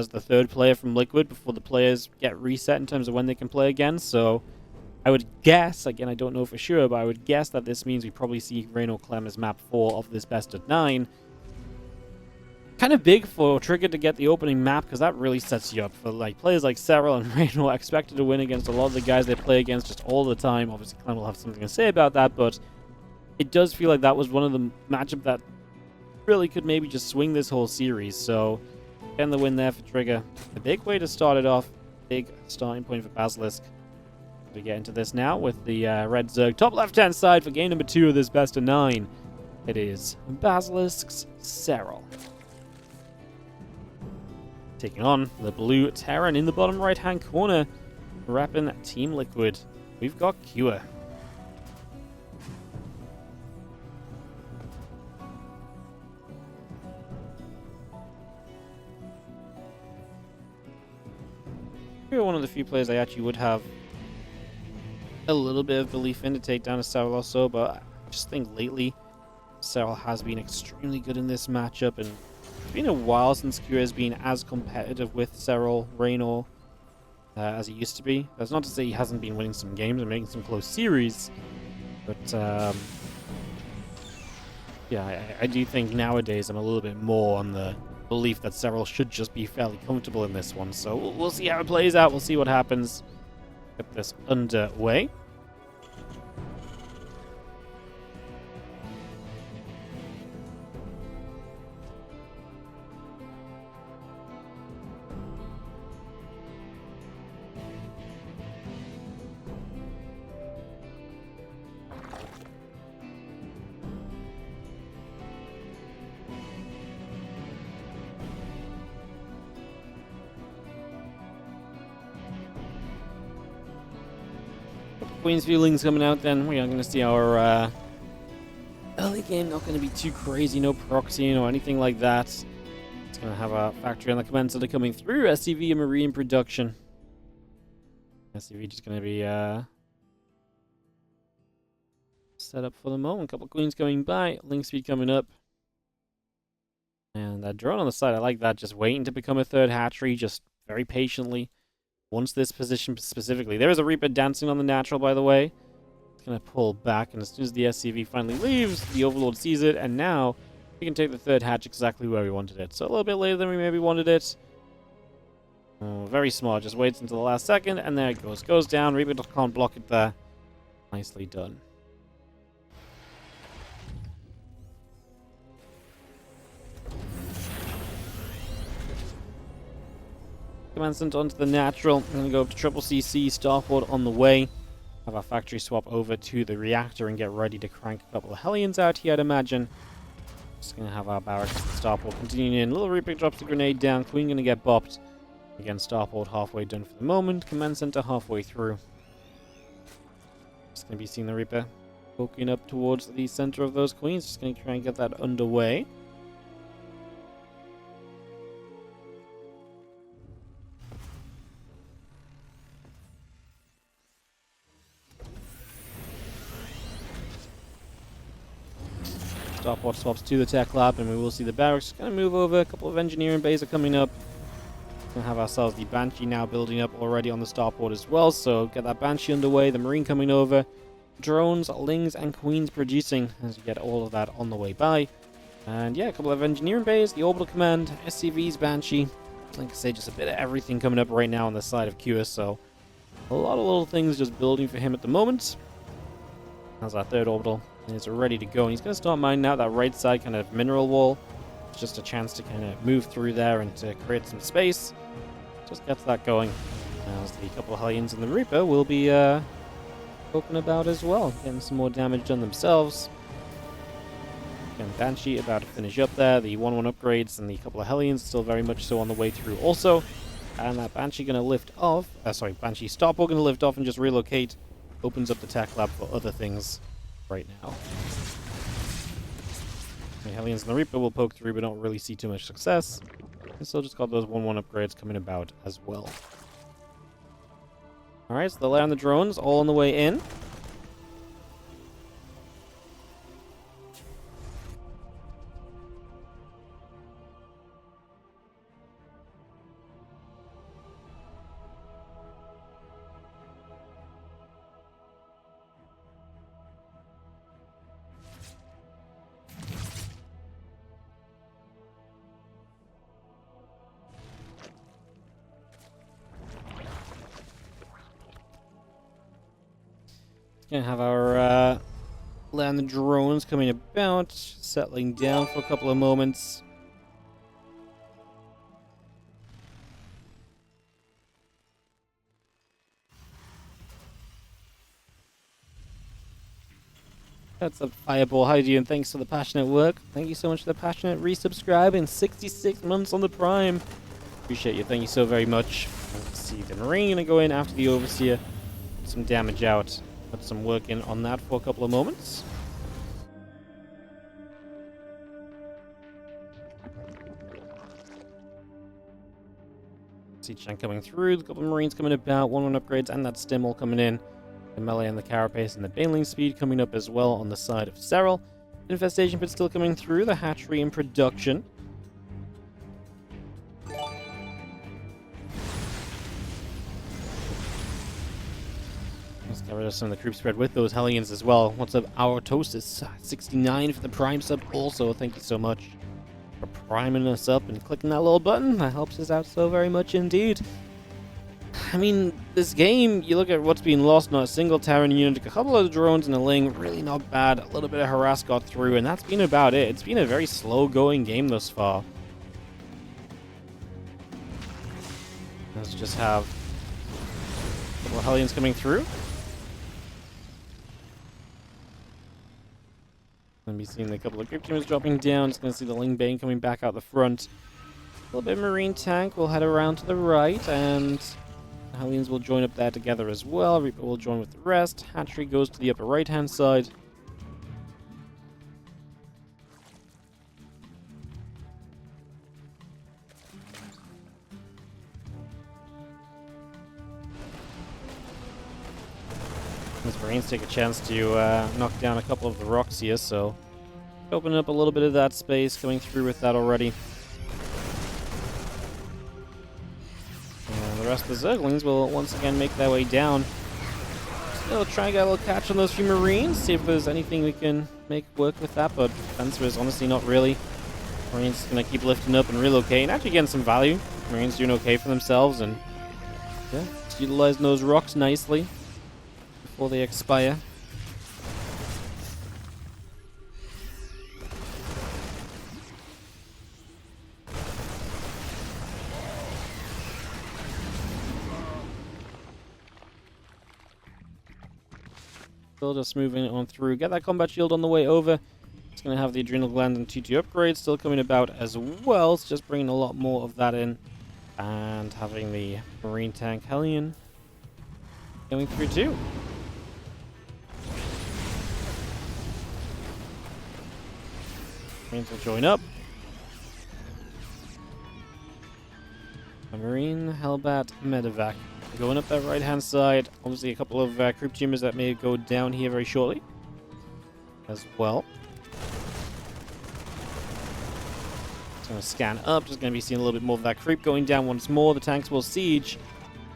as the third player from Liquid before the players get reset in terms of when they can play again. So I would guess, again, I don't know for sure, but I would guess that this means we probably see Reynor Clem as map 4 of this best of 9. Kind of big for Trigger to get the opening map, because that really sets you up for like players like Serral and Reynor expected to win against a lot of the guys they play against just all the time. Obviously, Clem will have something to say about that, but it does feel like that was one of the matchup that really could maybe just swing this whole series. So, getting the win there for Trigger. A big way to start it off. Big starting point for Basilisk. We get into this now with the Red Zerg top left-hand side for game number 2 of this best of 9. It is Basilisk's Serral taking on the blue Terran in the bottom right-hand corner, repping Team Liquid. We've got Cure. Cure, one of the few players I actually would have a little bit of belief in to take down a Serral also, but I just think lately Serral has been extremely good in this matchup, and it's been a while since Cure has been as competitive with Serral, Reynor, as he used to be. That's not to say he hasn't been winning some games and making some close series, but yeah, I do think nowadays I'm a little bit more on the belief that Serral should just be fairly comfortable in this one. So we'll see how it plays out. We'll see what happens. Get this underway. Queen's Fueling's coming out, then we are going to see our early game not going to be too crazy, no proxying or anything like that. It's going to have a factory on the command center coming through, SCV and Marine production. SCV just going to be set up for the moment. A couple queens coming by, link speed coming up. And that drone on the side, I like that, just waiting to become a third hatchery, just very patiently. Wants this position specifically. There is a Reaper dancing on the natural, by the way. It's going to pull back, and as soon as the SCV finally leaves, the Overlord sees it, and now we can take the third hatch exactly where we wanted it. So a little bit later than we maybe wanted it. Oh, very smart. Just waits until the last second, and there it goes. Goes down. Reaper can't block it there. Nicely done. Command center onto the natural. I'm going to go up to triple CC, Starport on the way. Have our factory swap over to the reactor and get ready to crank a couple of Hellions out here, I'd imagine. Just going to have our barracks and Starport continuing in. Little Reaper drops the grenade down. Queen going to get bopped. Again, Starport halfway done for the moment. Command center halfway through. Just going to be seeing the Reaper poking up towards the center of those queens. Just going to try and get that underway. Starport swaps to the tech lab, and we will see the barracks kind of move over. A couple of engineering bays are coming up. We'll have ourselves the Banshee now building up already on the Starport as well, so get that Banshee underway, the Marine coming over, drones, Lings, and Queens producing as you get all of that on the way by. And yeah, a couple of engineering bays, the Orbital Command, SCV's Banshee. Like I say, just a bit of everything coming up right now on the side of QS, so a lot of little things just building for him at the moment. How's our third orbital? Is ready to go, and he's going to start mining out that right side kind of mineral wall. It's just a chance to kind of move through there and to create some space. Just gets that going. As the couple of Hellions and the Reaper will be poking about as well, getting some more damage done themselves. Again, Banshee about to finish up there. The 1-1 upgrades and the couple of Hellions still very much so on the way through also. And that Banshee going to lift off. Banshee Starport going to lift off and just relocate. Opens up the tech lab for other things right now. The Hellions and the Reaper will poke through, but don't really see too much success. And still just got those 1-1 upgrades coming about as well. Alright, so the layer on the drones all on the way in. Gonna have our land drones coming about, settling down for a couple of moments. That's a Fireball. How are you doing? Thanks for the passionate work. Thank you so much for the passionate resubscribe and 66 months on the Prime. Appreciate you. Thank you so very much. Let's see, the Marine gonna go in after the Overseer. Put some damage out. Put some work in on that for a couple of moments. Siege coming through. A couple of Marines coming about. 1-1 upgrades and that stim all coming in. The melee and the carapace and the baneling speed coming up as well on the side of Serral. Infestation pit still coming through. The hatchery in production. Let's get rid of some of the troop spread with those Hellions as well. What's up, our toast is 69 for the Prime sub also. Thank you so much for priming us up and clicking that little button. That helps us out so very much indeed. I mean, this game, you look at what's being lost, not a single Terran unit, a couple of the drones and a Ling, really not bad. A little bit of harass got through, and that's been about it. It's been a very slow-going game thus far. Let's just have a couple of Hellions coming through. Gonna be seeing a couple of group teams dropping down. Just gonna see the Ling Bane coming back out the front. A little bit of Marine tank. We'll head around to the right, and the Hellions will join up there together as well. Reaper will join with the rest. Hatchery goes to the upper right-hand side. These Marines take a chance to knock down a couple of the rocks here, so open up a little bit of that space, coming through with that already. And the rest of the Zerglings will once again make their way down. Still try and get a little catch on those few Marines, see if there's anything we can make work with that, but the answer is honestly not really. Marines gonna keep lifting up and relocating, actually getting some value. Marines doing okay for themselves, and yeah, just utilizing those rocks nicely before they expire. Still just moving on through. Get that combat shield on the way over. It's going to have the adrenal gland and T2 upgrades still coming about as well. It's just bringing a lot more of that in. And having the Marine tank Hellion going through too. Marines will join up. A Marine, Hellbat, Medevac. Going up that right-hand side. Obviously, a couple of creep tumors that may go down here very shortly as well. Just going to scan up. Just going to be seeing a little bit more of that creep going down once more. The tanks will siege.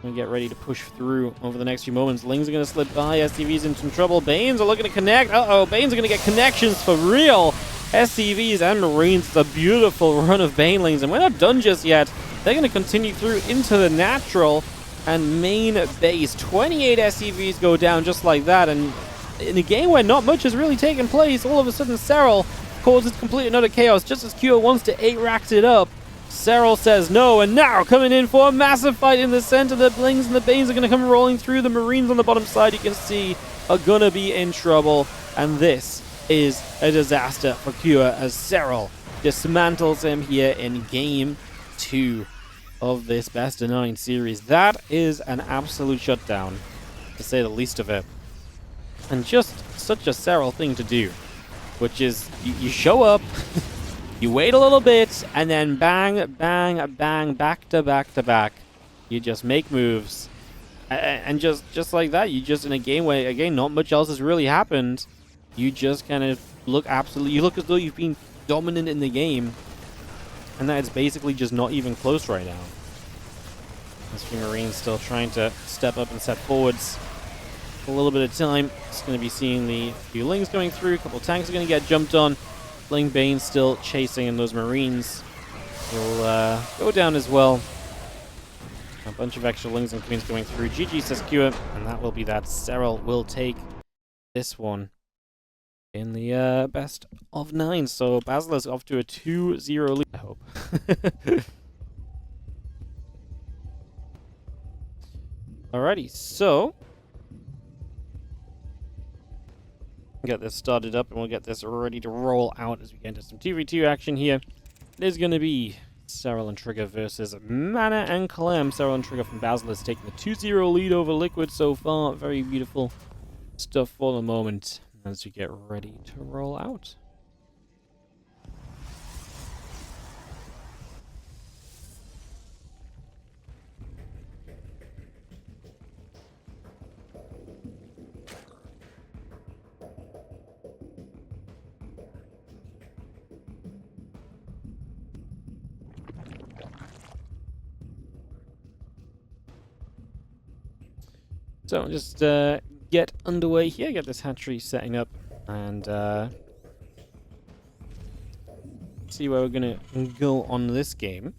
And get ready to push through over the next few moments. Lings are going to slip by. SCV's in some trouble. Banes are looking to connect. Uh-oh, Banes are going to get connections for real. SCVs and Marines. It's a beautiful run of Banelings. And we're not done just yet. They're going to continue through into the natural and main base. 28 SCVs go down just like that. And in a game where not much has really taken place, all of a sudden Serral causes complete and utter chaos. Just as Q wants to 8-rack it up, Serral says no, and now coming in for a massive fight in the center. The Blings and the Banes are going to come rolling through. The Marines on the bottom side, you can see, are going to be in trouble. And this is a disaster for Kua as Serral dismantles him here in Game 2 of this Best of 9 series. That is an absolute shutdown, to say the least of it. And just such a Serral thing to do, which is you show up, you wait a little bit, and then bang, bang, bang, back to back to back. You just make moves. And just like that, you just, in a game where, again, not much else has really happened, you just kind of look absolutely, you look as though you've been dominant in the game. And that it's basically just not even close right now. This few Marines still trying to step up and step forwards. A little bit of time. It's going to be seeing the few Lings going through. A couple of tanks are going to get jumped on. Ling Bane still chasing, and those Marines will go down as well. A bunch of extra Lings and Queens going through. GG says Kua, and that will be that. Serral will take this one in the best of 9. So Basilisk off to a 2-0 lead, I hope. Alrighty, so get this started up and we'll get this ready to roll out as we get into some TvT action here. It is going to be Serral and Trigger versus Mana and Clem. Serral and Trigger from Basilisk taking the 2-0 lead over Liquid so far. Very beautiful stuff for the moment as we get ready to roll out. So just get underway here, get this hatchery setting up, and see where we're gonna go on this game.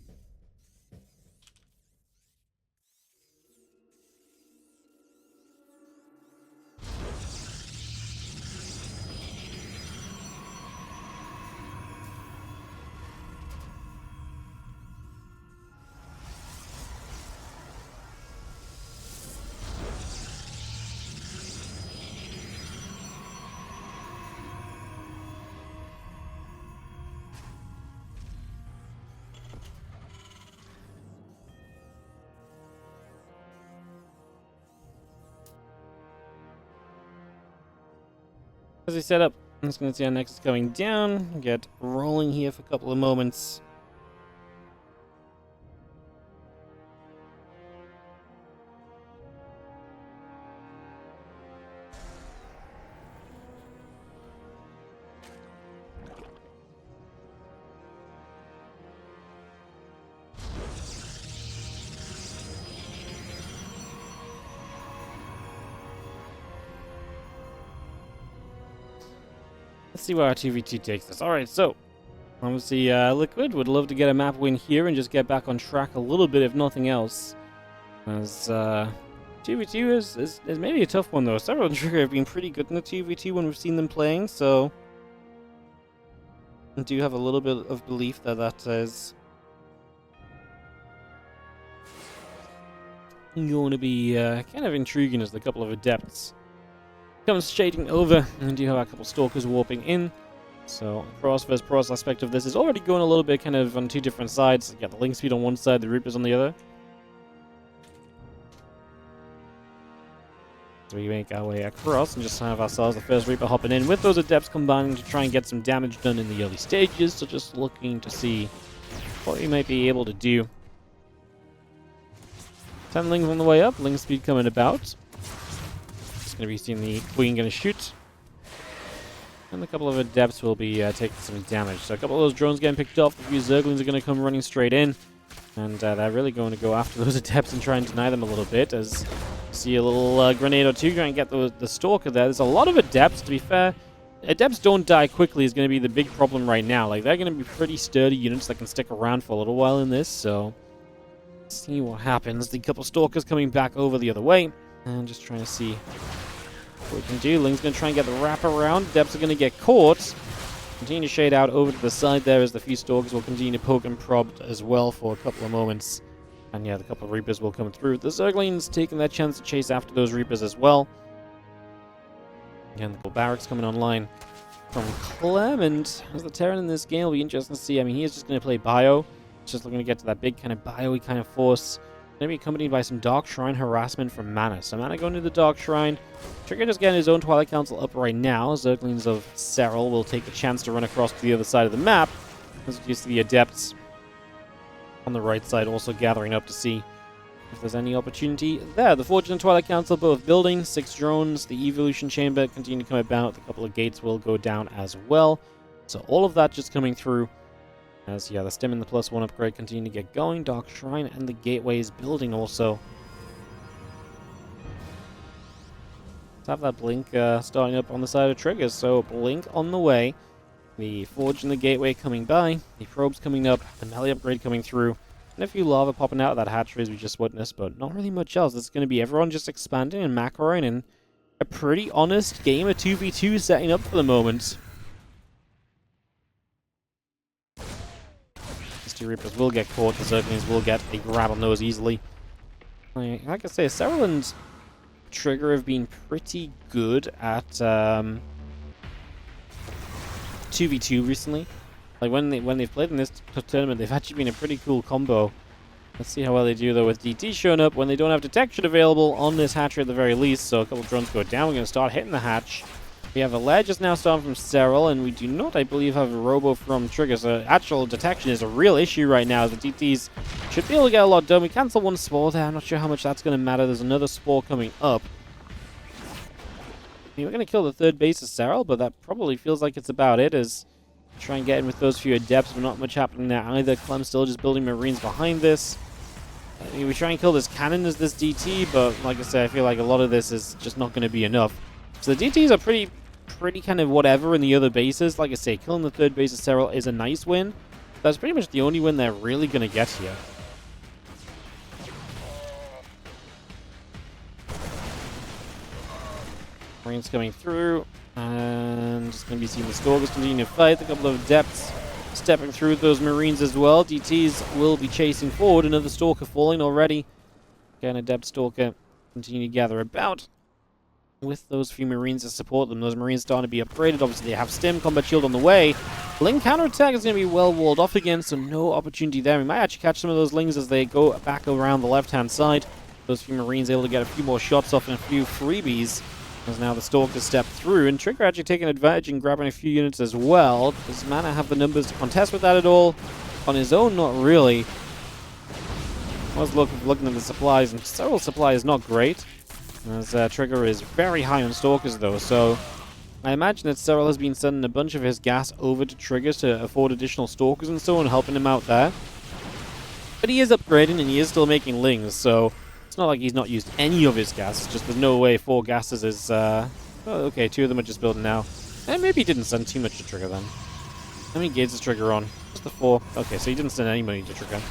As we set up, I'm just going to see our Nexus going down, get rolling here for a couple of moments. Let's see where our TvT takes us. Alright, so obviously Liquid would love to get a map win here and just get back on track a little bit, if nothing else. As TvT is maybe a tough one though. Serral and Trigger have been pretty good in the TvT when we've seen them playing, so I do have a little bit of belief that that is going to be kind of intriguing as the couple of adepts comes shading over, and we do have a couple stalkers warping in. So cross versus pros aspect of this is already going a little bit kind of on two different sides. You got the link speed on one side, the Reapers on the other. So we make our way across and just have ourselves the first Reaper hopping in with those adepts combining to try and get some damage done in the early stages. So just looking to see what we might be able to do. 10 lings on the way up, link speed coming about. Going to be seeing the Queen going to shoot. And a couple of adepts will be taking some damage. So a couple of those drones getting picked off. A few Zerglings are going to come running straight in. And they're really going to go after those adepts and try and deny them a little bit. As you see a little grenade or two going to get the Stalker there. There's a lot of adepts, to be fair. Adepts don't die quickly is going to be the big problem right now. Like, they're going to be pretty sturdy units that can stick around for a little while in this. So, let's see what happens. The couple Stalkers coming back over the other way. And just trying to see what we can do. Ling's going to try and get the wrap around. Depths are going to get caught. Continue to shade out over to the side there as the few Stalkers will continue to poke and prod as well for a couple of moments. And yeah, the couple of Reapers will come through. The Zerglings taking their chance to chase after those Reapers as well. Again, the barracks coming online from Clement. As the Terran in this game will be interesting to see. I mean, he is just going to play Bio. Just looking to get to that big kind of Bio-y kind of force. Going to be accompanied by some Dark Shrine harassment from Mana. So Mana going to the Dark Shrine. Trigger just getting his own Twilight Council up right now. Zerglings of Serral will take the chance to run across to the other side of the map. As you see the Adepts on the right side also gathering up to see if there's any opportunity there. The Forge and Twilight Council both building. 6 drones. The Evolution Chamber continue to come about. A couple of gates will go down as well. So all of that just coming through. As, yeah, the Stim and the +1 upgrade continue to get going. Dark Shrine and the Gateway is building also. Let's have that Blink starting up on the side of Triggers. So, Blink on the way. The Forge and the Gateway coming by. The Probes coming up. The Melee upgrade coming through. And a few Lava popping out of that hatchery as we just witnessed. But not really much else. It's going to be everyone just expanding and macroing. And a pretty honest game of 2v2 setting up for the moment. These two Reapers will get caught. The Zerglings will get a grab on those easily. Like I say, Serral and Trigger have been pretty good at 2v2 recently. Like when they've played in this tournament, they've actually been a pretty cool combo. Let's see how well they do though with DT showing up when they don't have detection available on this hatchery at the very least. So a couple drones go down. We're going to start hitting the hatch. We have a ledge just now starting from Serral, and we do not, I believe, have a robo from Trigger. So actual detection is a real issue right now. The DTs should be able to get a lot done. We cancel one spore there. I'm not sure how much that's going to matter. There's another spore coming up. I mean, we're going to kill the third base of Serral, but that probably feels like it's about it, as try and get in with those few adepts, but not much happening there either. Clem's still just building Marines behind this. I mean, we try and kill this cannon as this DT, but like I said, I feel like a lot of this is just not going to be enough. So the DTs are pretty kind of whatever in the other bases. Like I say, killing the third base of Serral is a nice win. That's pretty much the only win they're really going to get here. Marines coming through, and just going to be seeing the Stalkers continue to fight. A couple of adepts stepping through those Marines as well. DTs will be chasing forward. Another Stalker falling already. Again, Adept Stalker continue to gather about with those few Marines to support them. Those Marines starting to be upgraded. Obviously, they have Stim, Combat Shield on the way. Ling counterattack is going to be well walled off again, so no opportunity there. We might actually catch some of those Lings as they go back around the left-hand side. Those few Marines able to get a few more shots off and a few freebies. As now the Stalkers step through, and Trigger actually taking advantage and grabbing a few units as well. Does Mana have the numbers to contest with that at all? On his own, not really. I was looking at the supplies, and Serral supply is not great. As Trigger is very high on Stalkers though, so I imagine that Serral has been sending a bunch of his gas over to Trigger to afford additional Stalkers and so on, helping him out there. But he is upgrading and he is still making Lings, so it's not like he's not used any of his gas. It's just there's no way 4 gases is... oh, okay, 2 of them are just building now. And maybe he didn't send too much to Trigger then. How many gates is Trigger on? Just the 4. Okay, so he didn't send any money to Trigger.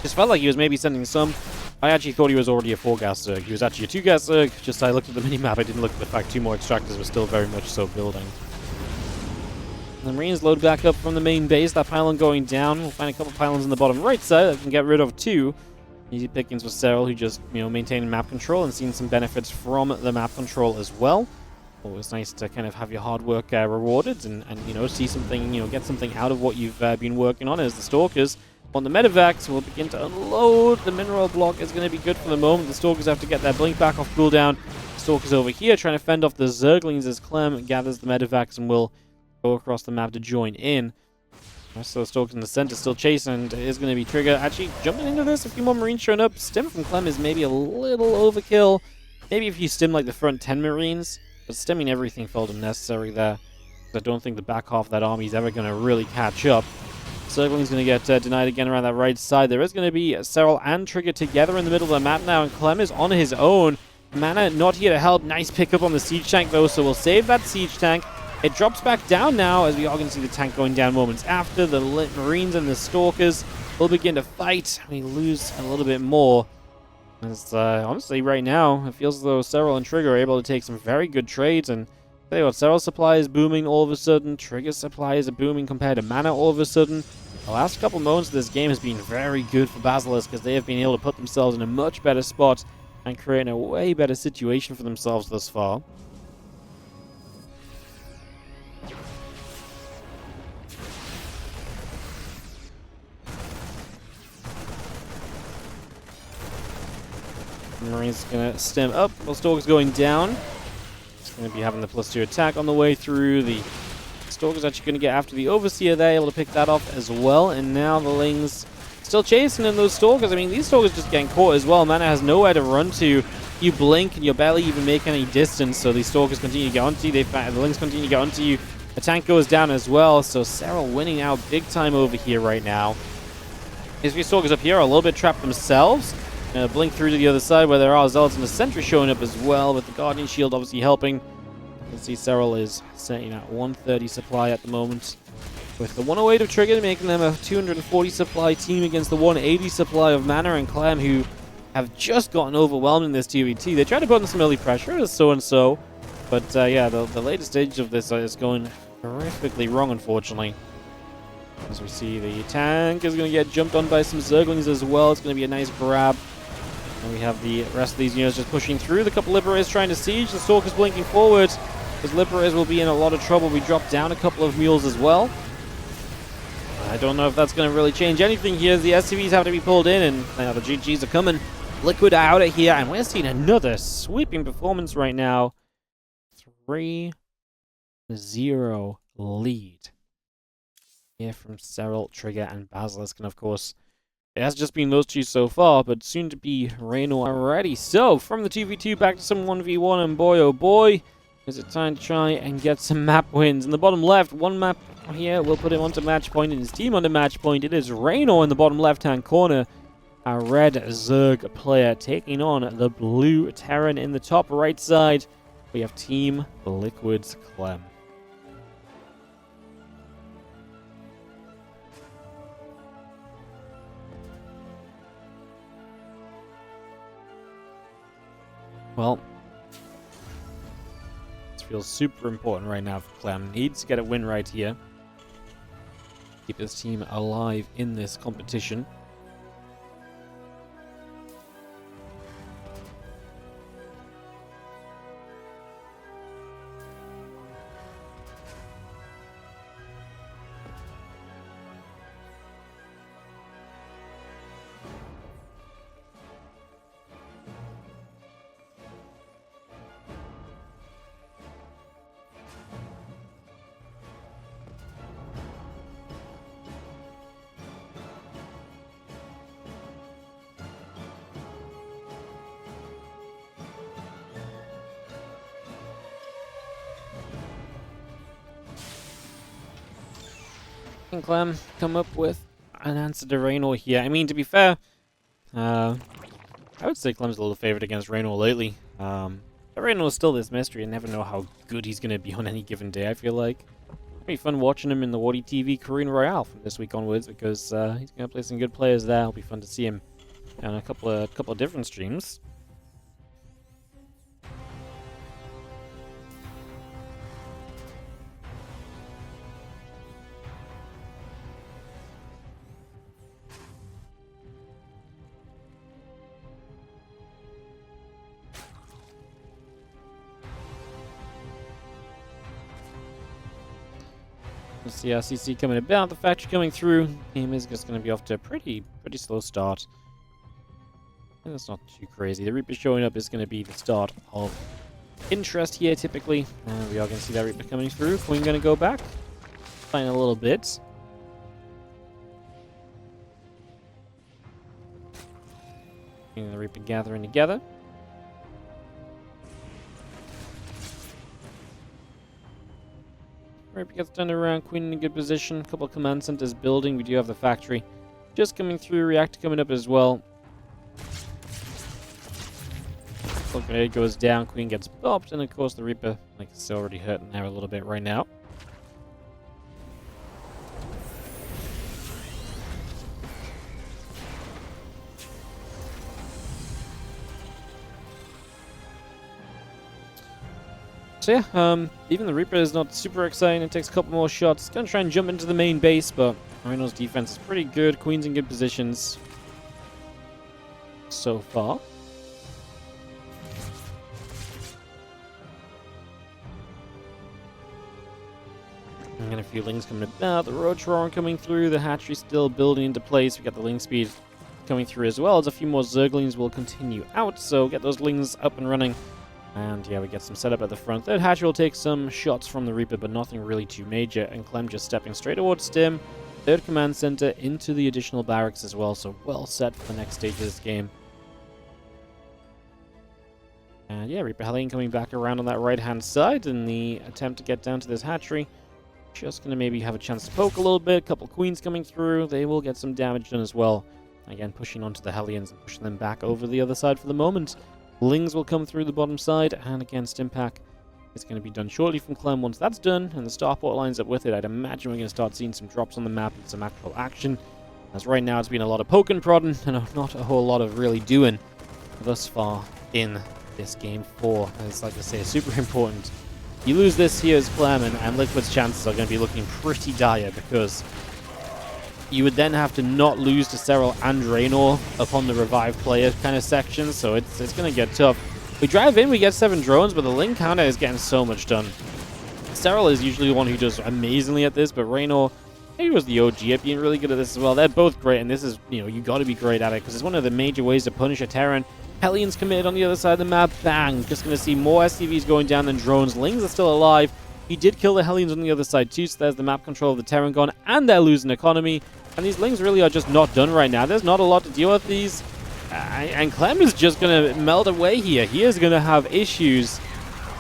Just felt like he was maybe sending some. I actually thought he was already a 4-gas Zerg. He was actually a 2-gas Zerg. Just I looked at the minimap, I didn't look at the fact 2 more extractors were still very much so building. The Marines load back up from the main base. That pylon going down. We'll find a couple pylons in the bottom right side that can get rid of 2. Easy pickings with Serral, who just, maintaining map control and seeing some benefits from the map control as well. Always nice to kind of have your hard work rewarded and see something, get something out of what you've been working on. As the Stalkers on the medevacs will begin to unload. The mineral block is going to be good for the moment. The Stalkers have to get their blink back off cooldown. Stalkers over here trying to fend off the Zerglings as Clem gathers the medevacs and will go across the map to join in. So Stalkers in the center still chasing, and it is going to be Trigger actually jumping into this. A few more Marines showing up. Stim from Clem is maybe a little overkill. Maybe if you stim like the front 10 Marines, but stimming everything felt unnecessary there. I don't think the back half of that army is ever going to really catch up. Zergling's going to get denied again around that right side. There is going to be Serral and Trigger together in the middle of the map now, and Clem is on his own. Mana not here to help. Nice pickup on the siege tank though, so we'll save that siege tank. It drops back down now, as we are going to see the tank going down moments after. The Marines and the Stalkers will begin to fight. We lose a little bit more. As, honestly, right now, it feels as though Serral and Trigger are able to take some very good trades. And tell you what, Serral's supply is booming all of a sudden. Trigger's supply is booming compared to Mana all of a sudden. The last couple moments of this game has been very good for Basilisk, because they have been able to put themselves in a much better spot and create a way better situation for themselves thus far. Marines going to stem up while Stalker's going down. It's going to be having the +2 attack on the way through. The Stalker's actually going to get after the Overseer there, able to pick that off as well. And now the Lings still chasing in those Stalkers. I mean, these Stalkers just getting caught as well. Mana has nowhere to run to. You blink and you barely even make any distance, so these Stalkers continue to get onto you. The Lings continue to get onto you. The tank goes down as well, so Serral winning out big time over here right now. These few Stalkers up here are a little bit trapped themselves. Blink through to the other side where there are Zealots and the Sentry showing up as well, with the Guardian Shield obviously helping. You can see Serral is setting at 130 supply at the moment, with the 108 of Trigger making them a 240 supply team against the 180 supply of Mana and Clem, who have just gotten overwhelmed in this TVT. They tried to put in some early pressure as so-and-so, but yeah, the later stage of this is going horrifically wrong, unfortunately. As we see, the tank is going to get jumped on by some Zerglings as well. It's going to be a nice grab. And we have the rest of these units just pushing through. The couple Liberators trying to siege. The Stalkers blinking forward, because Liberators will be in a lot of trouble. We drop down a couple of mules as well. I don't know if that's going to really change anything here. The SCVs have to be pulled in, and the GGs are coming. Liquid out of here, and we're seeing another sweeping performance right now. 3-0 lead here from Serral, Trigger, and Basilisk. And of course, it has just been those two so far, but soon to be Raynor already. So, from the 2v2 back to some 1v1, and boy oh boy, is it time to try and get some map wins. In the bottom left, one map here will put him onto match point, and his team onto match point. It is Raynor in the bottom left-hand corner. A red Zerg player taking on the blue Terran in the top right side. We have Team Liquid's Clem. Well, this feels super important right now for Clem. Needs to get a win right here. Keep his team alive in this competition. Can Clem come up with an answer to Raynor here? I mean, to be fair, I would say Clem's a little favored against Raynor lately. But Raynor's still this mystery. I never know how good he's going to be on any given day, I feel like. It'll be fun watching him in the WardiTV Korean Royale from this week onwards, because he's going to play some good players there. It'll be fun to see him on a couple of different streams. See RCC coming about, the factory coming through. Team is just going to be off to a pretty slow start. And that's not too crazy. The Reaper showing up is going to be the start of interest here, typically. And we are going to see that Reaper coming through. Queen going to go back. Playing a little bit. And the Reaper gathering together. Reaper gets turned around, Queen in a good position. A couple of command centers building. We do have the factory just coming through. Reactor coming up as well. Grenade goes down. Queen gets bopped, and of course the Reaper, like, it's already hurting there a little bit right now. So yeah, even the Reaper is not super exciting. It takes a couple more shots. Gonna try and jump into the main base, but Raynor's defense is pretty good. Queen's in good positions so far. And a few Lings coming about. The Roach Roaring coming through. The hatchery still building into place. We got the Ling speed coming through as well. As a few more Zerglings will continue out, so get those Lings up and running. And yeah, we get some setup at the front. Third hatchery will take some shots from the Reaper, but nothing really too major. And Clem just stepping straight towards Stim. Third command center into the additional barracks as well, so well set for the next stage of this game. And yeah, Reaper Helene coming back around on that right-hand side in the attempt to get down to this hatchery. Just going to maybe have a chance to poke a little bit. A couple Queens coming through. They will get some damage done as well. Again, pushing onto the Hellions and pushing them back over the other side for the moment. Lings will come through the bottom side, and again, Stimpack is going to be done shortly from Clem. Once that's done, and the starport lines up with it, I'd imagine we're going to start seeing some drops on the map and some actual action. As right now, it's been a lot of poking, prodding, and not a whole lot of really doing. thus far in this game 4. And it's like I say, super important. You lose this here as Clem, and Liquid's chances are going to be looking pretty dire, because you would then have to not lose to Serral and Raynor upon the revive player kind of section, so it's going to get tough. We drive in, we get 7 drones, but the Ling counter is getting so much done. Serral is usually the one who does amazingly at this, but Raynor, he was the OG at being really good at this as well. They're both great, and this is, you got to be great at it, because it's one of the major ways to punish a Terran. Hellions committed on the other side of the map. Bang! Just going to see more SCVs going down than drones. Lings are still alive. He did kill the Hellions on the other side too, so there's the map control of the Terran gone, and they're losing economy. And these Lings really are just not done right now. There's not a lot to deal with these. And Clem is just going to melt away here. He is going to have issues.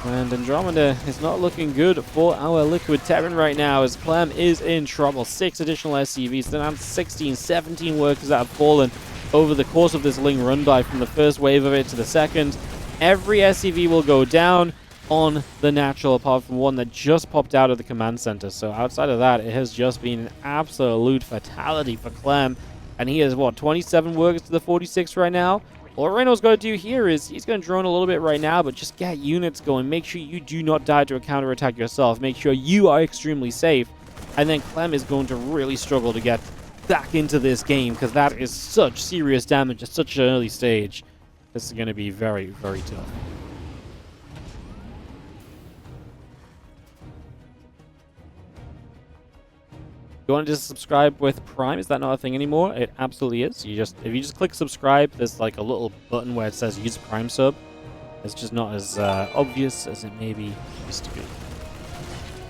And Andromeda is not looking good for our Liquid Terran right now, as Clem is in trouble. 6 additional SCVs, then around 16, 17 workers that have fallen over the course of this Ling run-by, from the first wave of it to the second. Every SCV will go down on the natural, apart from one that just popped out of the command center. So outside of that, it has just been an absolute fatality for Clem. And he has, 27 workers to the 46 right now? What Reyno's got to do here is he's going to drone a little bit right now, but just get units going. Make sure you do not die to a counterattack yourself. Make sure you are extremely safe. And then Clem is going to really struggle to get back into this game, because that is such serious damage at such an early stage. This is going to be very, very tough. You want to just subscribe with Prime? Is that not a thing anymore? It absolutely is. If you just click subscribe, there's like a little button where it says use Prime sub. It's just not as obvious as it maybe used to be.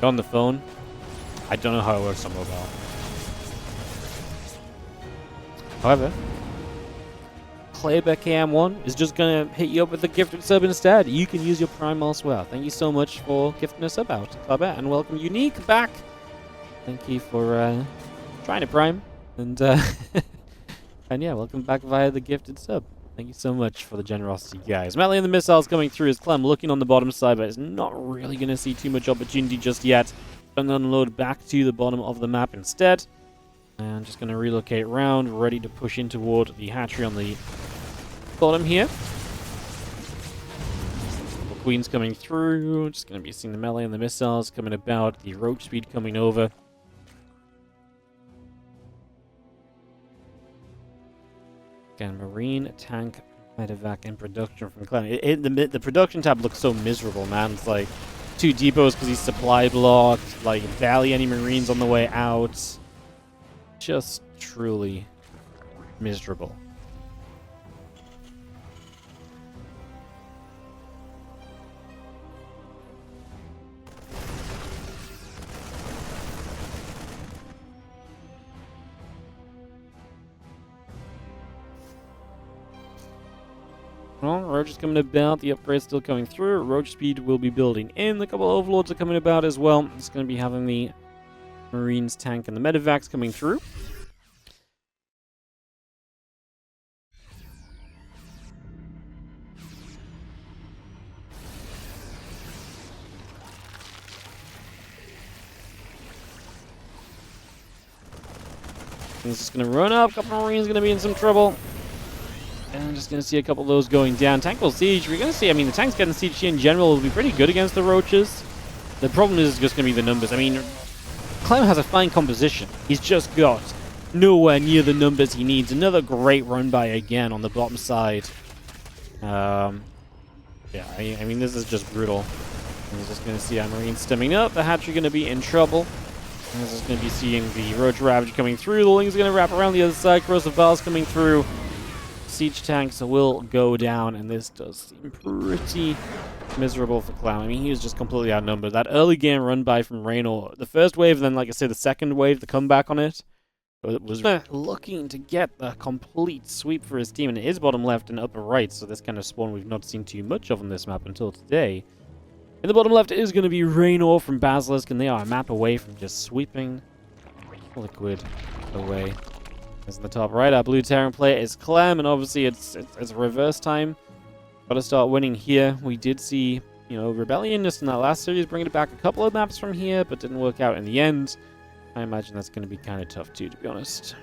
On the phone, I don't know how it works on mobile. However, Kleber KM1 is just going to hit you up with a gifted sub instead. You can use your Prime elsewhere. Thank you so much for gifting a sub out, Kleber, and welcome Unique back. Thank you for trying to Prime, and and yeah, welcome back via the gifted sub. Thank you so much for the generosity, guys. Melee and the missiles coming through as Clem looking on the bottom side, but is not really going to see too much opportunity just yet. Going to unload back to the bottom of the map instead. And just going to relocate around, ready to push in toward the hatchery on the bottom here. The Queen's coming through. Just going to be seeing the melee and the missiles coming about. The roach speed coming over. Again, Marine, tank, medevac in production from Clem. The production tab looks so miserable, man. It's like 2 depots because he's supply blocked. Like barely any Marines on the way out. Just truly miserable. Well, Roach is coming about. The upgrade's still coming through. Roach speed will be building in. A couple of overlords are coming about as well. It's going to be having the Marines, tank, and the medevacs coming through. He's just going to run up. A couple of Marines going to be in some trouble. And I'm just going to see a couple of those going down. Tank will siege. We're going to see, the tanks getting siege in general will be pretty good against the Roaches. The problem is just going to be the numbers. Clem has a fine composition. He's just got nowhere near the numbers he needs. Another great run by again on the bottom side. Yeah, this is just brutal. We're just going to see our Marines stemming up. The hatchery going to be in trouble. And we're just going to be seeing the Roach Ravage coming through. The Ling's going to wrap around the other side. Corrosive Valves coming through. Siege tanks will go down, and this does seem pretty miserable for Clown. He was just completely outnumbered. That early game run by from Raynor, the first wave, then like I said, the second wave, the comeback on it, was looking to get a complete sweep for his team, and it is bottom left and upper right, so this kind of spawn we've not seen too much of on this map until today. In the bottom left is going to be Raynor from Basilisk, and they are a map away from just sweeping Liquid away. As in the top right, our blue Terran player is Clem, and obviously it's reverse time. Got to start winning here. We did see, Rebellion just in that last series bringing it back a couple of maps from here, but didn't work out in the end. I imagine that's going to be kind of tough too, to be honest.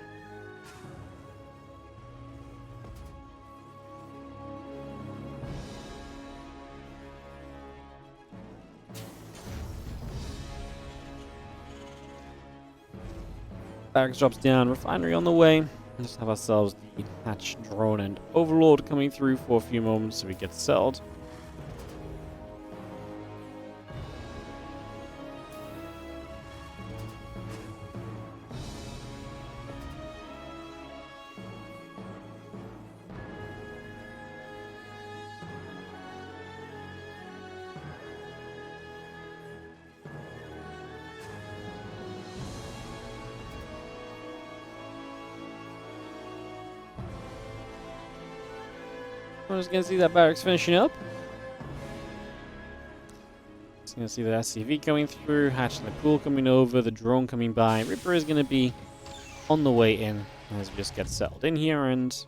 Barracks drops down, refinery on the way. Just have ourselves the hatch drone and overlord coming through for a few moments so we get settled. I'm just gonna see that barracks finishing up. Just gonna see the SCV coming through, hatch in the pool coming over, the drone coming by. Reaper is gonna be on the way in as we just get settled in here, and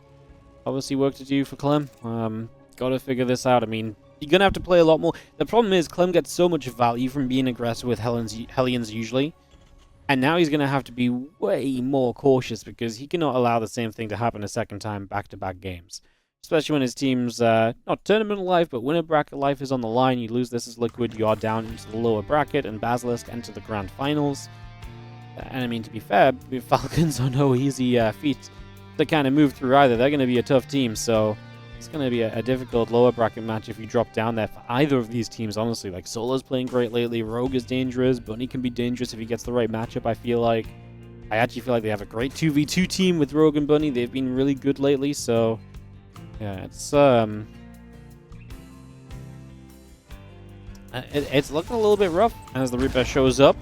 obviously work to do for Clem. Gotta figure this out. I mean, you're gonna have to play a lot more. The problem is Clem gets so much value from being aggressive with Hellions usually, and now he's gonna have to be way more cautious because he cannot allow the same thing to happen a second time back-to-back games. Especially when his team's, not tournament life, but winner bracket life is on the line. You lose this as Liquid, you are down into the lower bracket, and Basilisk enter the grand finals. And I mean, to be fair, the Falcons are no easy feat to kind of move through either. They're going to be a tough team, so it's going to be a difficult lower bracket match if you drop down there for either of these teams, honestly. Like, Solo's playing great lately, Rogue is dangerous, Bunny can be dangerous if he gets the right matchup, I feel like. I actually feel like they have a great 2v2 team with Rogue and Bunny. They've been really good lately, so yeah, it's looking a little bit rough as the Reaper shows up,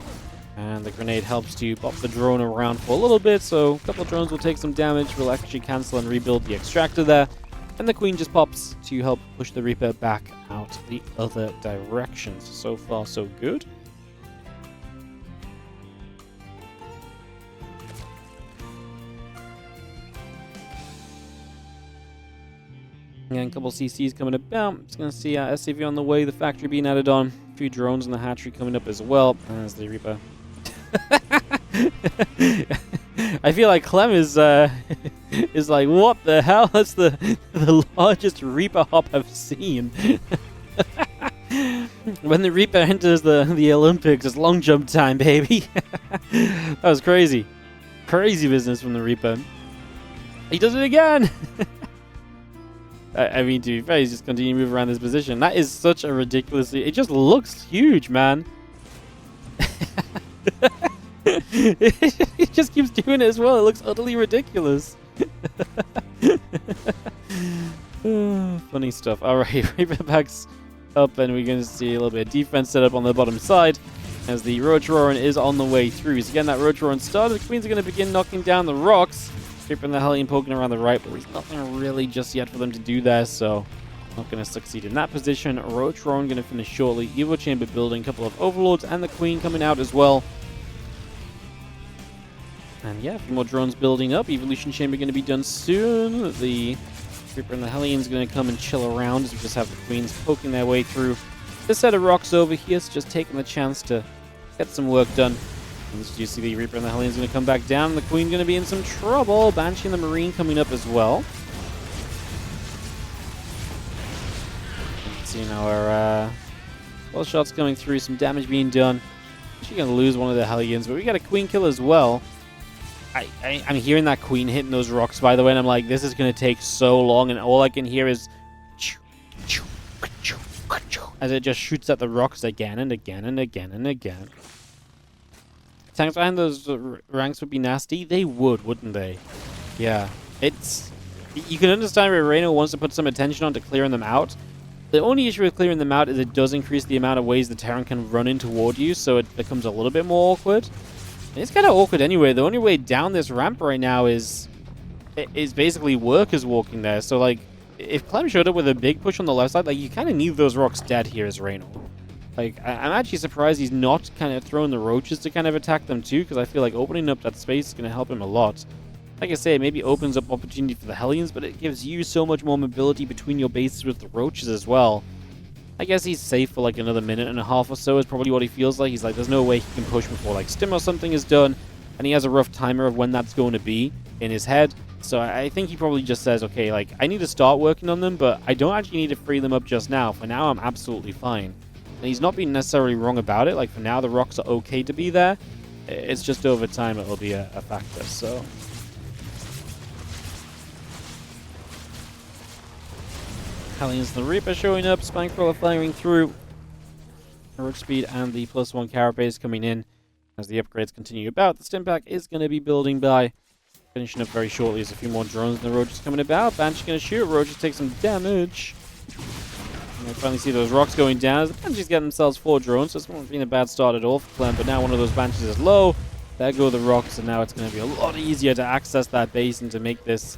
and the grenade helps to pop the drone around for a little bit, so a couple of drones will take some damage. We'll actually cancel and rebuild the extractor there, and the Queen just pops to help push the Reaper back out the other direction. So far, so good. And a couple CCs coming about. Just going to see SCV on the way, the factory being added on. A few drones in the hatchery coming up as well. As the Reaper. I feel like Clem is like, what the hell? That's the largest Reaper hop I've seen. When the Reaper enters the Olympics, it's long jump time, baby. That was crazy. Crazy business from the Reaper. He does it again! I mean, to be fair, he's just continuing to move around this position. That is such a ridiculous... It just looks huge, man. It just keeps doing it as well. It looks utterly ridiculous. Funny stuff. Alright, Reaper backs up, and we're going to see a little bit of defense set up on the bottom side as the Roach Roaring is on the way through. So again, that Roach Roaring started. The Queens are going to begin knocking down the rocks. Reaper and the Hellion poking around the right, but there's nothing really just yet for them to do there, so not going to succeed in that position. Roach Roaring going to finish shortly. Evo Chamber building, a couple of Overlords, and the Queen coming out as well. And yeah, a few more drones building up. Evolution Chamber going to be done soon. The Reaper and the Hellion's going to come and chill around as we just have the Queens poking their way through this set of rocks over here, so just taking the chance to get some work done. And as you see, the Reaper and the Hellion's going to come back down. The Queen going to be in some trouble. Banshee and the Marine coming up as well. See now our well shots coming through, some damage being done. She's going to lose one of the Hellions, but we got a Queen kill as well. I'm hearing that Queen hitting those rocks, by the way, and I'm like, this is going to take so long, and all I can hear is as it just shoots at the rocks again and again and again and again. Tanks behind those ranks would be nasty. They would, wouldn't they? Yeah. It's... You can understand where Reno wants to put some attention on to clearing them out. The only issue with clearing them out is it does increase the amount of ways the Terran can run in toward you, so it becomes a little bit more awkward. And it's kind of awkward anyway. The only way down this ramp right now is basically workers walking there. So, like, if Clem showed up with a big push on the left side, like, you kind of need those rocks dead here as Reno. Like, I'm actually surprised he's not kind of throwing the roaches to kind of attack them too, because I feel like opening up that space is going to help him a lot. Like I say, it maybe opens up opportunity for the Hellions, but it gives you so much more mobility between your bases with the roaches as well. I guess he's safe for like another minute and a half or so is probably what he feels like. He's like, there's no way he can push before like Stim or something is done, and he has a rough timer of when that's going to be in his head. So I think he probably just says, okay, like, I need to start working on them, but I don't actually need to free them up just now. For now, I'm absolutely fine. And he's not being necessarily wrong about it. Like, for now, the rocks are okay to be there. It's just over time it'll be a factor, so... Hellions the Reaper showing up, Spinecrawler firing through. Roach speed and the +1 carapace coming in as the upgrades continue about. The Stimpak is going to be building by. Finishing up very shortly as a few more drones and the Roach is coming about. Banshee's going to shoot. Roach take some damage. And I finally see those rocks going down as the Banshees get themselves 4 drones, so it's not been a bad start at all for Clem, but now one of those Banshees is low. There go the rocks, and now it's going to be a lot easier to access that base and to make this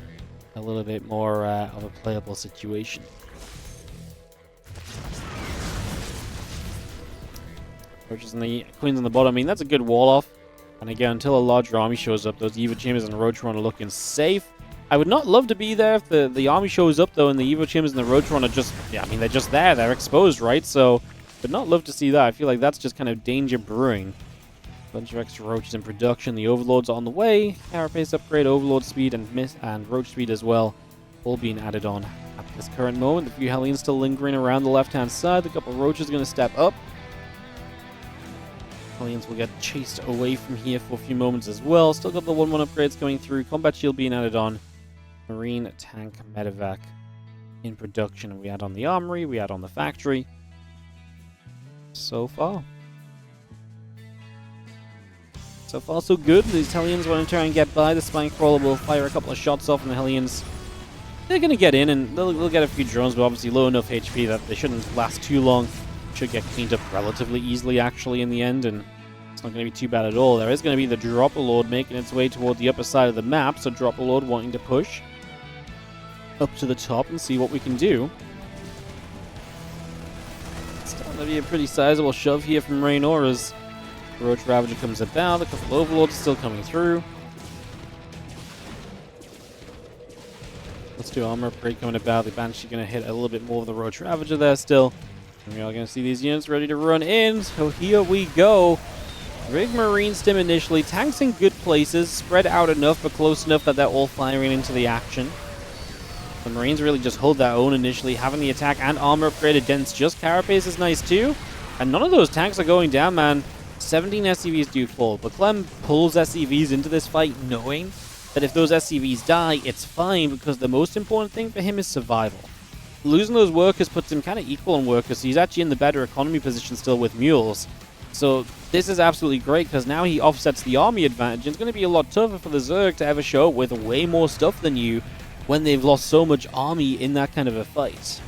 a little bit more of a playable situation. Roaches and the Queens on the bottom. I mean, that's a good wall off. And again, until a larger army shows up, those Evo Chambers and Roach Run are looking safe. I would not love to be there if the army shows up, though, and the Evo Chambers and the Roach Run are just... Yeah, I mean, they're just there. They're exposed, right? So, would not love to see that. I feel like that's just kind of danger brewing. Bunch of extra Roaches in production. The Overlords are on the way. Carapace upgrade, Overlord speed, and Roach speed as well. All being added on at this current moment. A few Hellions still lingering around the left-hand side. A couple of Roaches are going to step up. Hellions will get chased away from here for a few moments as well. Still got the 1-1 upgrades going through. Combat shield being added on. Marine tank medevac in production. We add on the armory. We add on the factory. So far, so good. These Hellions want to try and get by. The Spinecrawler will fire a couple of shots off, and the Hellions, they're going to get in, and they'll get a few drones, but obviously low enough HP that they shouldn't last too long. Should get cleaned up relatively easily, actually, in the end, and it's not going to be too bad at all. There is going to be the Dropper Lord making its way toward the upper side of the map, so Dropper Lord wanting to push up to the top and see what we can do. It's starting to be a pretty sizable shove here from Raynor as Roach Ravager comes about. A couple of Overlords still coming through. Let's do armor upgrade coming about. The Banshee going to hit a little bit more of the Roach Ravager there still. And we are going to see these units ready to run in. So here we go. Rig Marine Stim initially. Tanks in good places. Spread out enough, but close enough that they're all firing into the action. The Marines really just hold their own initially. Having the attack and armor upgrade against just Carapace is nice too. And none of those tanks are going down, man. 17 SCVs do fall. But Clem pulls SCVs into this fight knowing that if those SCVs die, it's fine because the most important thing for him is survival. Losing those workers puts him kind of equal on workers, so he's actually in the better economy position still with mules. So this is absolutely great because now he offsets the army advantage. It's going to be a lot tougher for the Zerg to ever show up with way more stuff than you when they've lost so much army in that kind of a fight.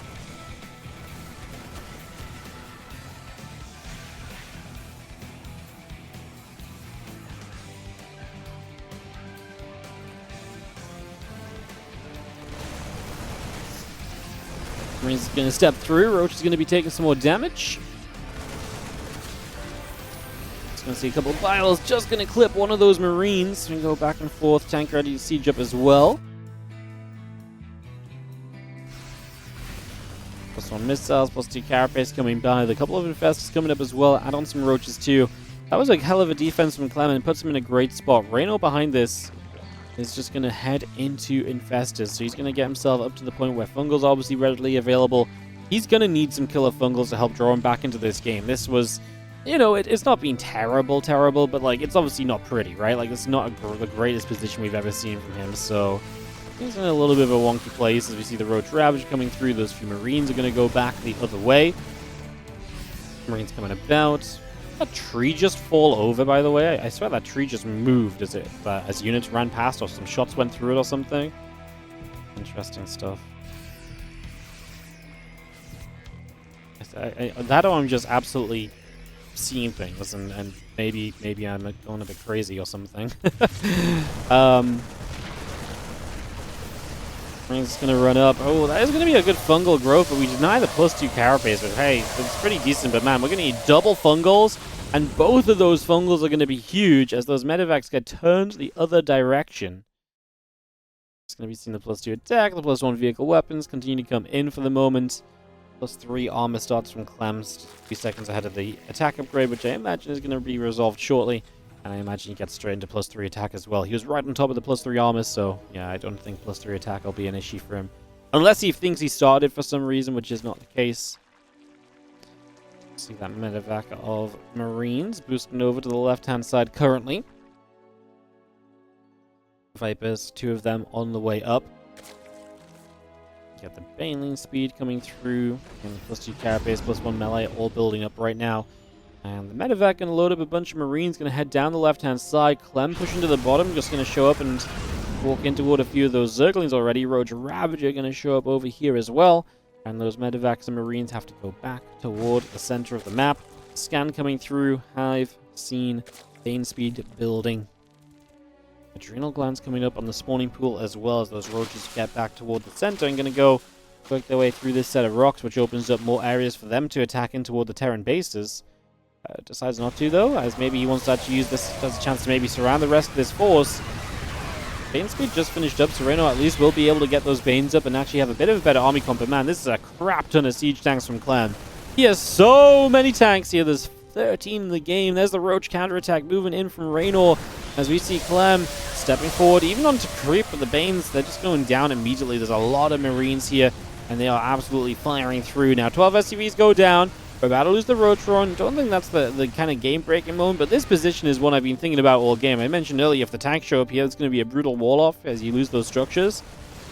Marines is going to step through. Roach is going to be taking some more damage. Just going to see a couple of vials. Just going to clip one of those Marines. We go back and forth. Tank ready to siege up as well. +1 missiles, +2 carapace coming by. A couple of infestors coming up as well. Add on some Roaches too. That was a hell of a defense from Clement. Puts him in a great spot. Reyno behind this is just going to head into infestors. So he's going to get himself up to the point where Fungal's obviously readily available. He's going to need some killer Fungals to help draw him back into this game. This was, you know, it's not been terrible, but like it's obviously not pretty, right? Like it's not the greatest position we've ever seen from him. So he's in a little bit of a wonky place as we see the Roach Ravage coming through. Those few Marines are going to go back the other way. Marines coming about. That tree just fall over, by the way? I swear that tree just moved as units ran past or some shots went through it or something. Interesting stuff. That or I'm just absolutely seeing things and maybe I'm going a bit crazy or something. Marines going to run up. Oh, that is going to be a good fungal growth, but we deny the +2 carapace. But hey, it's pretty decent. But man, we're going to need double fungals, and both of those fungals are going to be huge as those medevacs get turned the other direction. It's going to be seeing the +2 attack, the +1 vehicle weapons continue to come in for the moment. +3 armor starts from Clem's, a few seconds ahead of the attack upgrade, which I imagine is going to be resolved shortly. And I imagine he gets straight into +3 attack as well. He was right on top of the +3 armor, so yeah, I don't think +3 attack will be an issue for him. Unless he thinks he started for some reason, which is not the case. See that medevac of Marines boosting over to the left-hand side currently. Vipers, 2 of them on the way up. Get the Baneling speed coming through, and +2 carapace, +1 melee, all building up right now. And the medevac going to load up a bunch of Marines, going to head down the left-hand side. Clem pushing to the bottom, just going to show up and walk in toward a few of those Zerglings already. Roach Ravager going to show up over here as well. And those medevacs and Marines have to go back toward the center of the map. Scan coming through. Hive seen. Bane speed building. Adrenal glands coming up on the spawning pool as well as those roaches get back toward the center and going to go work their way through this set of rocks, which opens up more areas for them to attack in toward the Terran bases. Decides not to, though, as maybe he wants to actually use this as a chance to maybe surround the rest of this force. Bane speed just finished up, so Reno at least will be able to get those Banes up and actually have a bit of a better army comp. But man, this is a crap ton of siege tanks from Clem. He has so many tanks here. There's 13 in the game. There's the Roach counterattack moving in from Raynor as we see Clem stepping forward, even onto creep, but the Banes, they're just going down immediately. There's a lot of Marines here, and they are absolutely firing through. Now, 12 SCVs go down. We're about to lose the Roach run. Don't think that's the kind of game-breaking moment, but this position is one I've been thinking about all game. I mentioned earlier, if the tanks show up here, it's going to be a brutal wall-off as you lose those structures.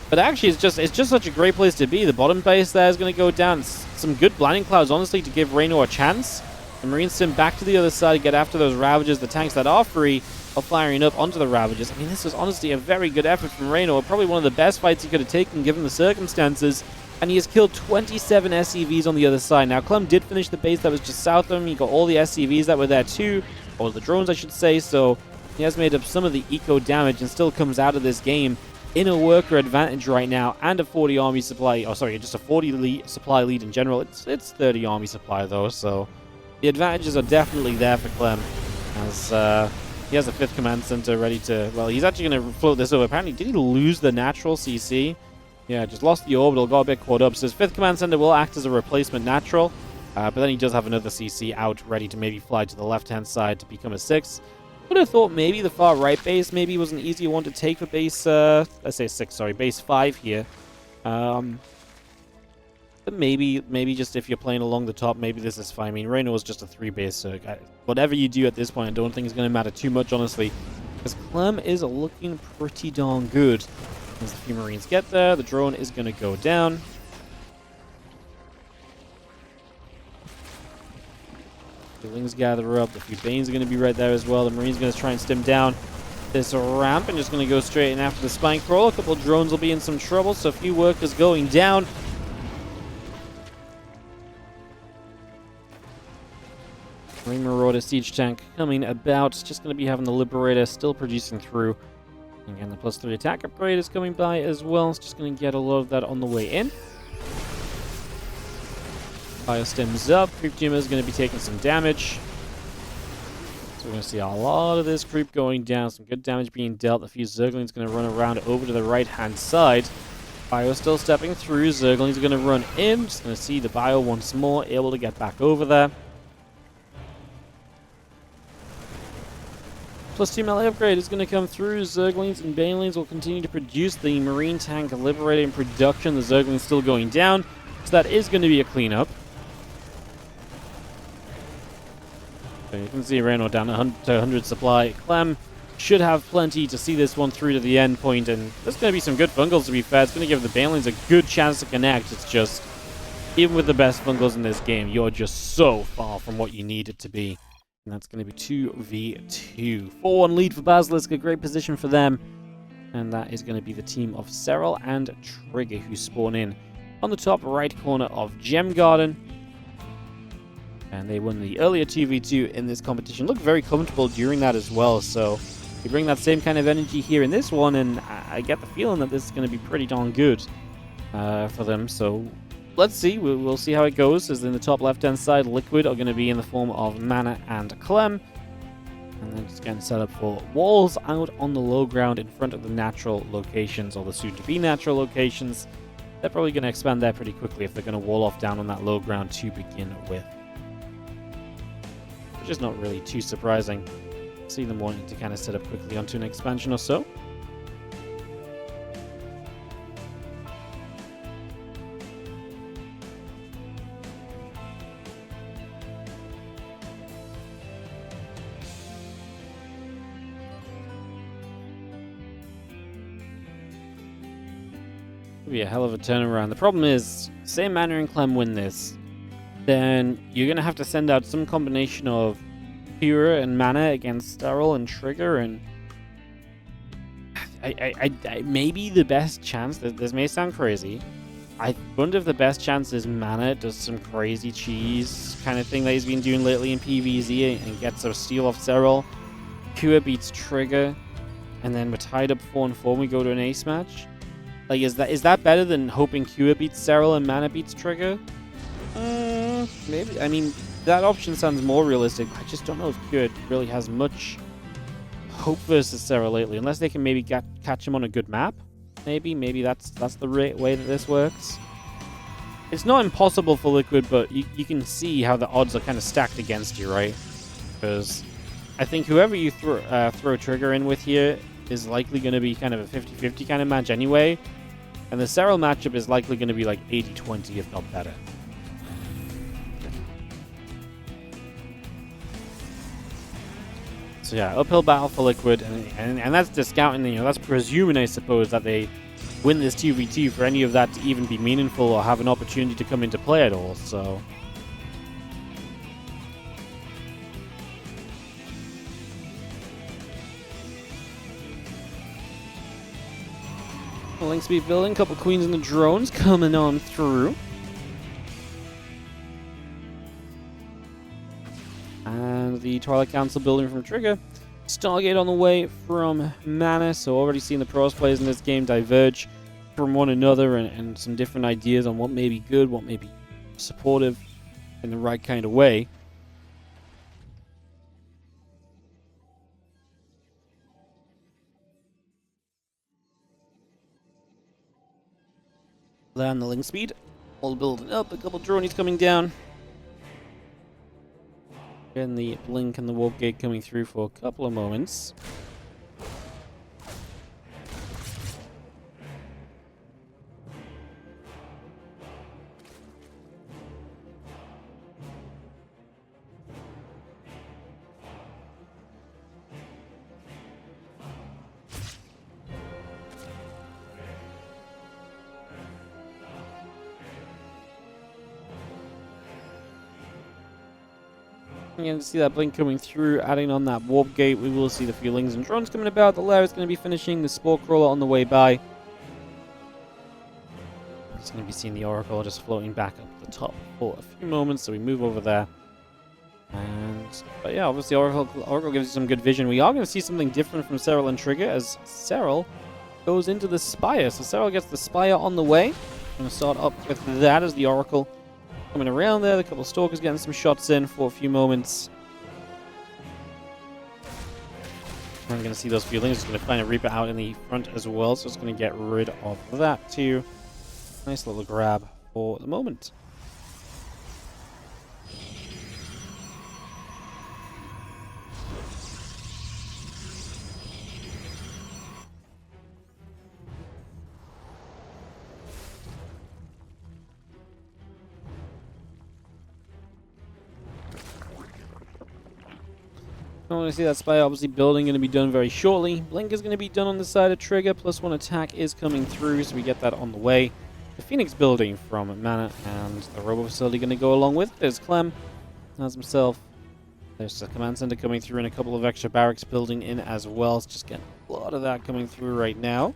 But actually, it's just such a great place to be. The bottom base there is going to go down. Some good blinding clouds, honestly, to give Raynor a chance. The Marines sim back to the other side, get after those Ravagers. The tanks that are free are firing up onto the Ravagers. I mean, this was honestly a very good effort from Raynor. Probably one of the best fights he could have taken given the circumstances. And he has killed 27 SCVs on the other side. Now, Clem did finish the base that was just south of him. He got all the SCVs that were there too. Or the drones, I should say. So he has made up some of the eco damage and still comes out of this game in a worker advantage right now. And a 40 army supply. Oh, sorry, just a 40 supply lead in general. It's 30 army supply, though. So the advantages are definitely there for Clem. As he has a 5th command center ready to... Well, he's actually going to float this over. Apparently, did he lose the natural CC? Yeah, just lost the orbital, got a bit caught up. So his 5th command center will act as a replacement natural. But then he does have another CC out, ready to maybe fly to the left-hand side to become a 6th. Would have thought maybe the far right base maybe was an easier one to take for base... let's say 6, sorry, base 5 here. But maybe just if you're playing along the top, maybe this is fine. I mean, Raynor was just a 3-base, so whatever you do at this point, I don't think it's going to matter too much, honestly. Because Clem is looking pretty darn good. As the few Marines get there, the drone is going to go down. The wings gather up. The few Banes are going to be right there as well. The Marines are going to try and stim down this ramp and just going to go straight in after the spine crawl. A couple of drones will be in some trouble, so a few workers going down. Marine Marauder siege tank coming about. Just going to be having the Liberator still producing through. Again, the +3 attack upgrade is coming by as well. It's just going to get a lot of that on the way in. Biostims up. Creep Tumor is going to be taking some damage. So we're going to see a lot of this creep going down. Some good damage being dealt. A few Zerglings going to run around over to the right-hand side. Bio still stepping through. Zerglings are going to run in. Just going to see the Bio once more, able to get back over there. +2 melee upgrade is going to come through. Zerglings and Banelings will continue to produce the Marine tank Liberator in production. The Zerglings still going down, so that is going to be a cleanup. So you can see Raynor down to 100 supply. Clem should have plenty to see this one through to the end point, and there's going to be some good fungals to be fair. It's going to give the Banelings a good chance to connect. It's just, even with the best fungals in this game, you're just so far from what you need it to be. And that's going to be 2v2. 4-1 lead for Basilisk, a great position for them. And that is going to be the team of Serral and Trigger who spawn in on the top right corner of Gem Garden. And they won the earlier 2v2 in this competition. Looked very comfortable during that as well. So you bring that same kind of energy here in this one, and I get the feeling that this is going to be pretty darn good for them. So let's see. We'll see how it goes. As in the top left-hand side, Liquid are going to be in the form of Mana and Clem. And then just getting set up for walls out on the low ground in front of the natural locations, or the soon-to-be natural locations. They're probably going to expand there pretty quickly if they're going to wall off down on that low ground to begin with. Which is not really too surprising. See them wanting to kind of set up quickly onto an expansion or so. It'll be a hell of a turnaround. The problem is, say Mana and Clem win this, then you're going to have to send out some combination of Pura and Mana against Serral and Trigger, and I maybe the best chance, this may sound crazy, I wonder if the best chance is Mana does some crazy cheese kind of thing that he's been doing lately in PvZ and gets a steal off Serral. Pura beats Trigger, and then we're tied up 4-4 and we go to an ace match. Like, is that better than hoping Kua beats Serral and Mana beats Trigger? Maybe. I mean, that option sounds more realistic. I just don't know if Kua really has much hope versus Serral lately, unless they can maybe catch him on a good map. Maybe that's the way that this works. It's not impossible for Liquid, but you can see how the odds are kind of stacked against you, right? Because I think whoever you throw Trigger in with here is likely going to be kind of a 50-50 kind of match anyway. And the Serral matchup is likely going to be like 80-20, if not better. So yeah, uphill battle for Liquid, and that's discounting, you know, that's presuming, I suppose, that they win this 2v2 for any of that to even be meaningful or have an opportunity to come into play at all, so... Link speed building, couple queens and the drones coming on through. And the Twilight Council building from Trigger. Stargate on the way from Mana, so already seeing the pros players in this game diverge from one another and some different ideas on what may be good, what may be supportive in the right kind of way. Then the link speed, all building up, a couple dronies coming down. Again, the blink and the warp gate coming through for a couple of moments. You can see that blink coming through, adding on that warp gate. We will see the feelings and drones coming about. The lair is going to be finishing. The spore crawler on the way by. It's going to be seeing the oracle just floating back up the top for a few moments. So we move over there. But yeah, obviously oracle gives you some good vision. We are going to see something different from Serral and Trigger as Serral goes into the Spire. So Serral gets the Spire on the way. Going to start up with that as the oracle coming around there. The couple of stalkers getting some shots in for a few moments. I'm going to see those feelings. It's going to find a Reaper out in the front as well, so it's going to get rid of that too. Nice little grab for the moment. I want to see that Spire obviously building, going to be done very shortly. Blink is going to be done on the side of Trigger. +1 attack is coming through, so we get that on the way. The Phoenix building from Mana and the Robo Facility going to go along with. There's Clem. Has himself. There's the Command Center coming through and a couple of extra barracks building in as well. It's just getting a lot of that coming through right now.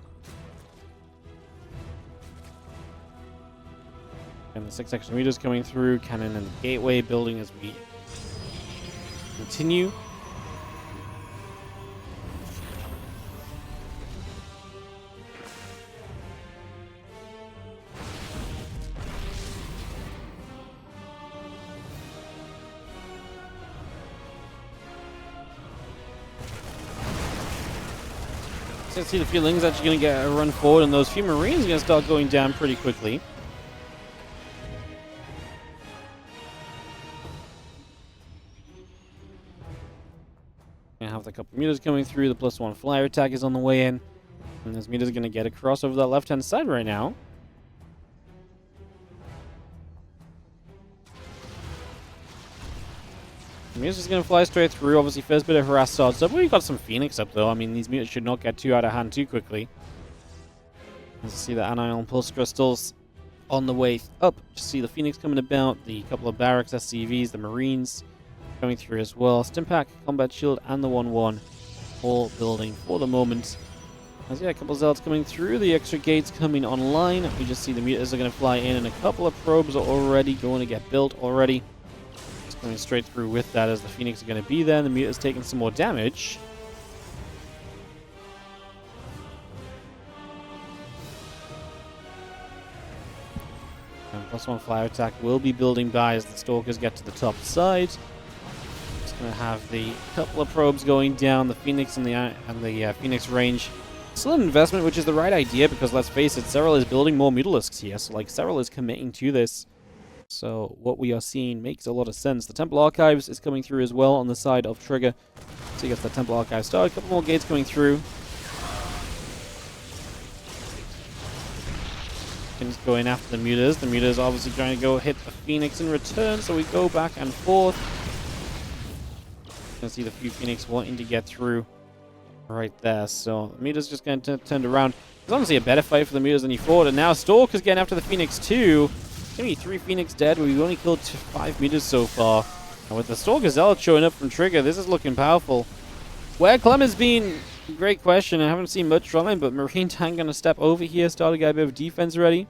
And the 6 extra meters coming through. Cannon and the gateway building as we continue. So you see the feelings actually going to get a run forward, and those few Marines are going to start going down pretty quickly. Going to have the couple meters coming through. The +1 flyer attack is on the way in, and this meter is going to get across over that left-hand side right now. Meteor's just going to fly straight through. Obviously, first bit of harass starts up. We've got some Phoenix up, though. I mean, these meters should not get too out of hand too quickly. Let's see the Anion Pulse Crystals on the way up. Just see the Phoenix coming about, the couple of barracks, SCVs, the Marines coming through as well. Stimpack, Combat Shield, and the 1-1 all building for the moment. As yeah, a couple of Zealots coming through, the extra gates coming online. We just see the Mutas are going to fly in, and a couple of probes are already going to get built already. Just going straight through with that as the Phoenix are going to be there, and the Mutas taking some more damage. And +1 flyer attack will be building by as the Stalkers get to the top side. Just going to have the couple of probes going down, the Phoenix and the Phoenix range. Still an investment, which is the right idea, because let's face it, Serral is building more Mutalisks here, so like Serral is committing to this. So what we are seeing makes a lot of sense. The Temple Archives is coming through as well on the side of Trigger. So you get the Temple Archives started. A couple more gates coming through. And going after the Mutas. The Mutas obviously trying to go hit the Phoenix in return, so we go back and forth. You can see the few Phoenix wanting to get through right there. So the Mutas just going to turn around. It's honestly a better fight for the Mutas than you thought. And now Stalker's getting after the Phoenix too. Gonna be 3 Phoenix dead, but we've only killed 5 Mutas so far. And with the Stalker Zealot showing up from Trigger, this is looking powerful. Where Clem has been, great question. I haven't seen much from him, but Marine Tank gonna step over here, start to get a bit of defense ready.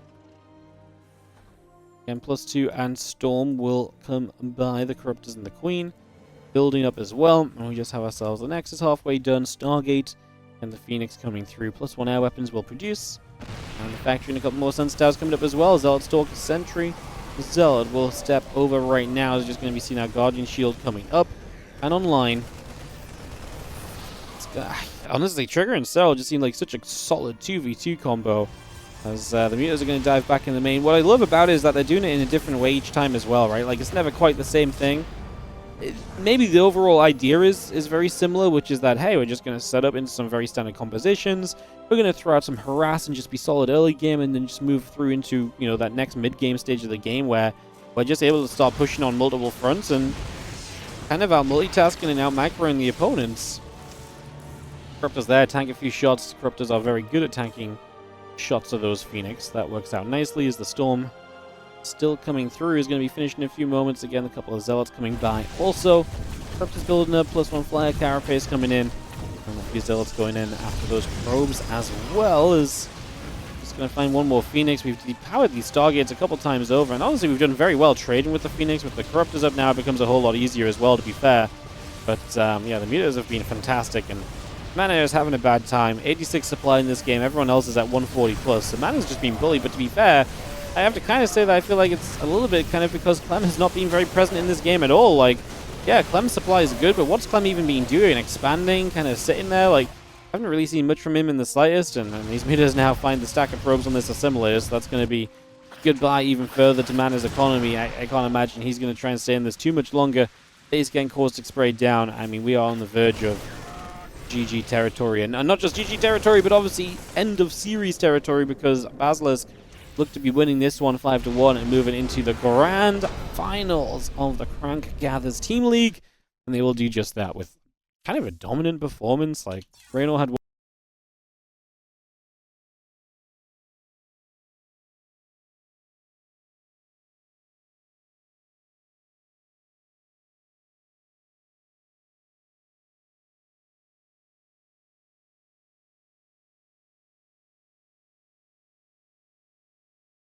And +2 and Storm will come by, the Corruptors and the Queen building up as well. And we just have ourselves the Nexus halfway done, Stargate, and the Phoenix coming through. +1 air weapons will produce. And the factory and a couple more Sun Stars coming up as well. Zealot Stalker Sentry. The Zealot will step over right now. It's just going to be seeing our Guardian Shield coming up and online. Honestly, Trigger and Serral just seem like such a solid 2v2 combo. As the Mutas are going to dive back in the main. What I love about it is that they're doing it in a different way each time as well, right? Like, it's never quite the same thing. Maybe the overall idea is very similar, which is that, hey, we're just going to set up into some very standard compositions. We're going to throw out some harass and just be solid early game, and then just move through into, you know, that next mid-game stage of the game where we're just able to start pushing on multiple fronts and kind of out multitasking and out macroing the opponents. Corruptors there, tank a few shots. Corruptors are very good at tanking shots of those Phoenix. That works out nicely as the Storm still coming through is going to be finished in a few moments. Again, a couple of Zealots coming by. Also, Corruptors building up, +1 flyer, Carapace coming in. And a few Zealots going in after those probes as well as just going to find one more Phoenix. We've depowered these Stargates a couple times over, and honestly, we've done very well trading with the Phoenix. With the Corruptors up now, it becomes a whole lot easier as well, to be fair. But yeah, the Mutas have been fantastic, and Mana is having a bad time. 86 supply in this game. Everyone else is at 140 plus. So Mana's just been bullied, but to be fair, I have to kind of say that I feel like it's a little bit kind of because Clem has not been very present in this game at all. Like, yeah, Clem's supply is good, but what's Clem even been doing? Expanding, kind of sitting there? Like, I haven't really seen much from him in the slightest, and these Mutas now find the stack of probes on this assimilator, so that's going to be goodbye even further to Mana's economy. I can't imagine he's going to try and stay in this too much longer. He's getting caustic sprayed down. I mean, we are on the verge of GG territory, and not just GG territory, but obviously end of series territory, because Basilisk look to be winning this one 5-1 and moving into the grand finals of the Crank Gathers Team League, and they will do just that with kind of a dominant performance. Like, Reynor had